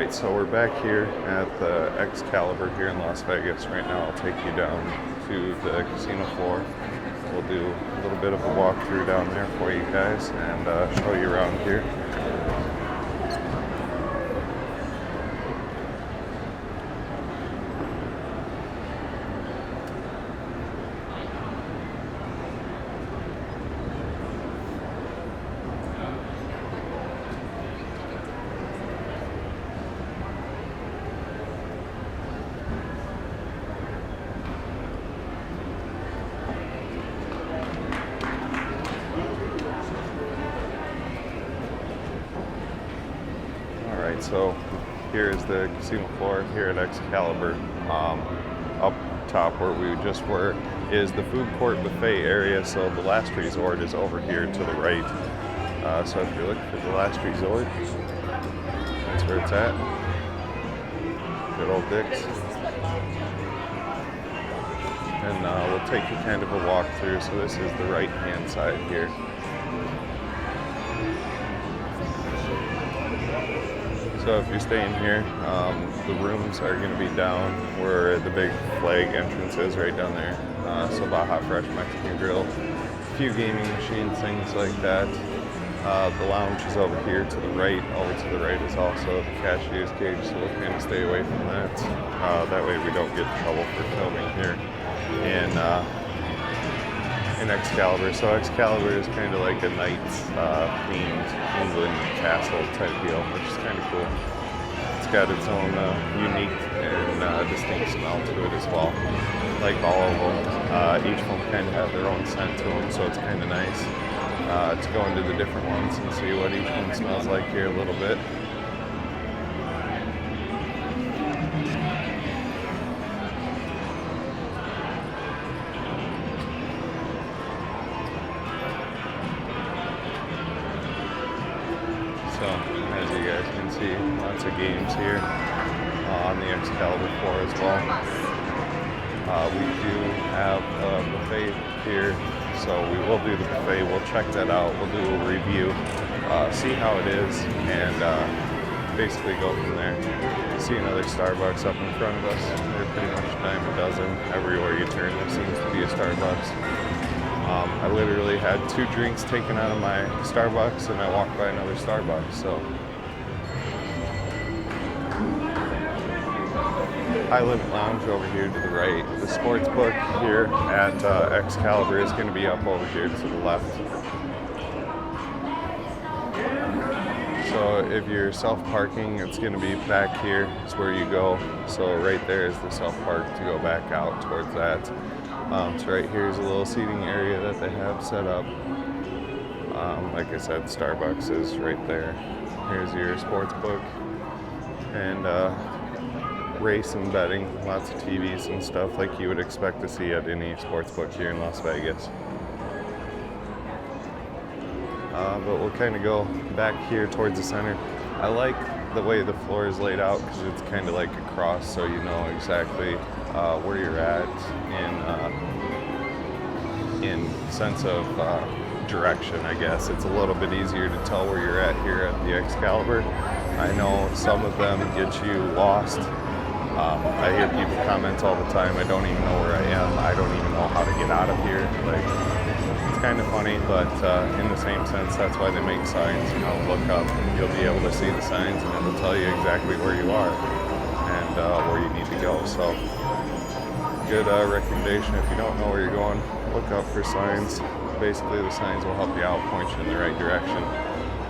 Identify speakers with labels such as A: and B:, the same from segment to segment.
A: Alright, so we're back here at the Excalibur here in Las Vegas. Right now I'll take you down to the casino floor. We'll do a little bit of a walkthrough down there for you guys and show you around here. So here is the casino floor here at Excalibur. Up top where we just were is the food court buffet area. So the last resort is over here to the right. So if you're looking for the last resort, that's where it's at. Good old Dick's. And we'll take you kind of a walk through. So this is the right hand side here. So if you're staying here, the rooms are going to be down where the big flag entrance is, right down there. So Baja Fresh Mexican Grill, a few gaming machines, things like that. The lounge is over here to the right. Over to the right is also the cashier's cage, so we'll kind of stay away from that. That way we don't get in trouble for filming here in Excalibur. So Excalibur is kind of like a knights themed England castle type deal, which is kind of cool. It's got its own unique and distinct smell to it as well. Like all of them, each one kind of have their own scent to them, so it's kind of nice to go into the different ones and see what each one smells like here a little bit. So, as you guys can see, lots of games here on the Excalibur floor as well. We do have a buffet here, so we will do the buffet. We'll check that out. We'll do a review, see how it is, and basically go from there. See another Starbucks up in front of us. They're pretty much a dime a dozen. Everywhere you turn, there seems to be a Starbucks. I literally had 2 drinks taken out of my Starbucks and I walked by another Starbucks, so. High Limit Lounge over here to the right. The sports book here at Excalibur is going to be up over here to the left. So if you're self-parking, it's going to be back here. It's where you go. So right there is the self-park to go back out towards that. So right here is a little seating area that they have set up. Like I said, Starbucks is right there. Here's your sports book and race and betting. Lots of TVs and stuff like you would expect to see at any sports book here in Las Vegas. But we'll kind of go back here towards the center. I like the way the floor is laid out because it's kind of like a cross, so you know exactly where you're at in sense of direction, I guess. It's a little bit easier to tell where you're at here at the Excalibur. I know some of them get you lost. I hear people comment all the time, I don't even know where I am. I don't even know how to get out of here. Like, it's kind of funny, but in the same sense, that's why they make signs. You know, look up and you'll be able to see the signs and it'll tell you exactly where you are and where you need to go. So, good recommendation. If you don't know where you're going, look up for signs. Basically, the signs will help you out, point you in the right direction.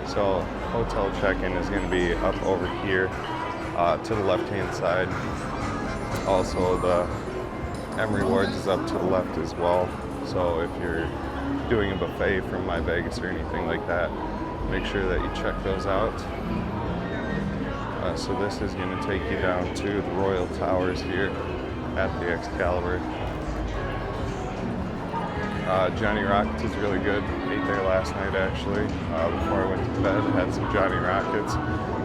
A: So, hotel check-in is going to be up over here to the left-hand side. Also, the M Rewards is up to the left as well. So, if you're doing a buffet from My Vegas or anything like that, make sure that you check those out. So this is going to take you down to the Royal Towers here at the Excalibur. Johnny Rockets is really good. Ate there last night actually. Before I went to bed, I had some Johnny Rockets.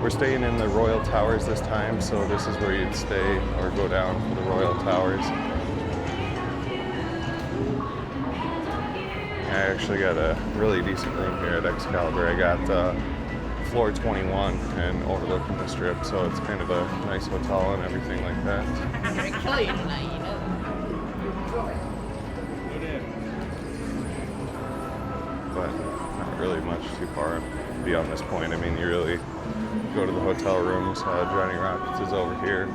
A: We're staying in the Royal Towers this time, so this is where you'd stay or go down for the Royal Towers. I actually got a really decent room here at Excalibur. I got floor 21 and overlooking the strip, so it's kind of a nice hotel and everything like that.
B: I'm gonna kill you tonight, you know.
A: But not really much too far beyond this point. I mean, you really go to the hotel rooms. Johnny Rockets is over here.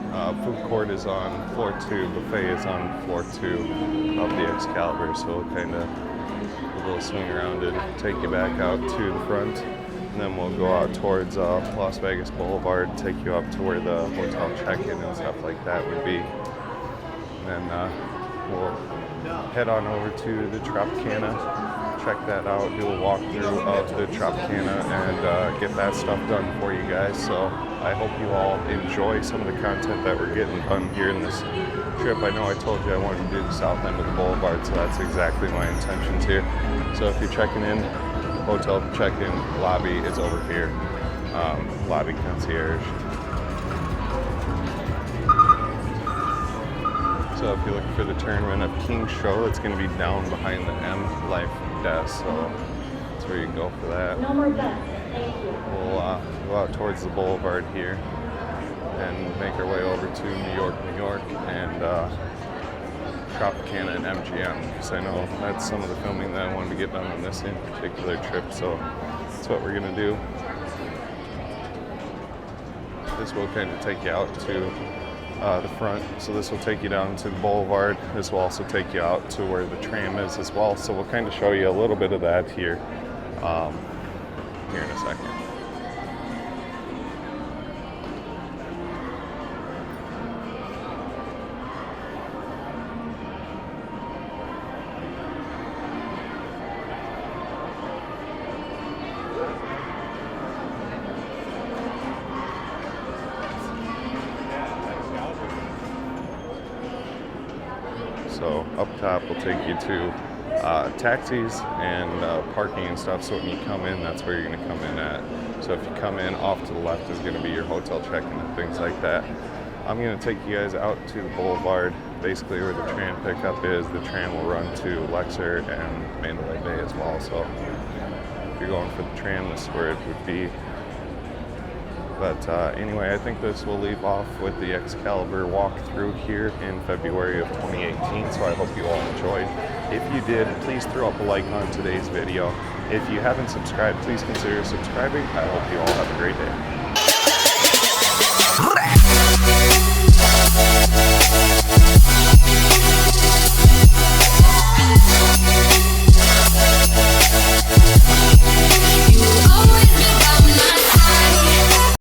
A: Food court is on floor 2. Buffet is on floor 2 of the Excalibur. So we'll kind of a little swing around and take you back out to the front. And then we'll go out towards Las Vegas Boulevard, take you up to where the hotel check-in and stuff like that would be. And then we'll head on over to the Tropicana. Check that out, do a walkthrough of the Tropicana, and get that stuff done for you guys. So I hope you all enjoy some of the content that we're getting done here in this trip. I know I told you I wanted to do the south end of the boulevard, so that's exactly my intentions here. So if you're checking in, hotel check-in lobby is over here, lobby concierge. So if you're looking for the Tournament of Kings show, it's going to be down behind the M Life desk, so that's where you can go for that.
C: No more bets. Thank you.
A: We'll go out towards the boulevard here and make our way over to New York, and Tropicana and MGM, because I know that's some of the filming that I wanted to get done on this in particular trip, so that's what we're going to do. This will kind of take you out to the front, so this will take you down to the boulevard. This will also take you out to where the tram is as well, so we'll kind of show you a little bit of that here in a second. So up top will take you to taxis and parking and stuff. So when you come in, that's where you're going to come in at. So if you come in, off to the left is going to be your hotel check-in and things like that. I'm going to take you guys out to the boulevard, basically where the tram pickup is. The tram will run to Lexer and Mandalay Bay as well. So if you're going for the tram, this is where it would be. But anyway, I think this will leave off with the Excalibur walkthrough here in February of 2018, so I hope you all enjoyed. If you did, please throw up a like on today's video. If you haven't subscribed, please consider subscribing. I hope you all have a great day.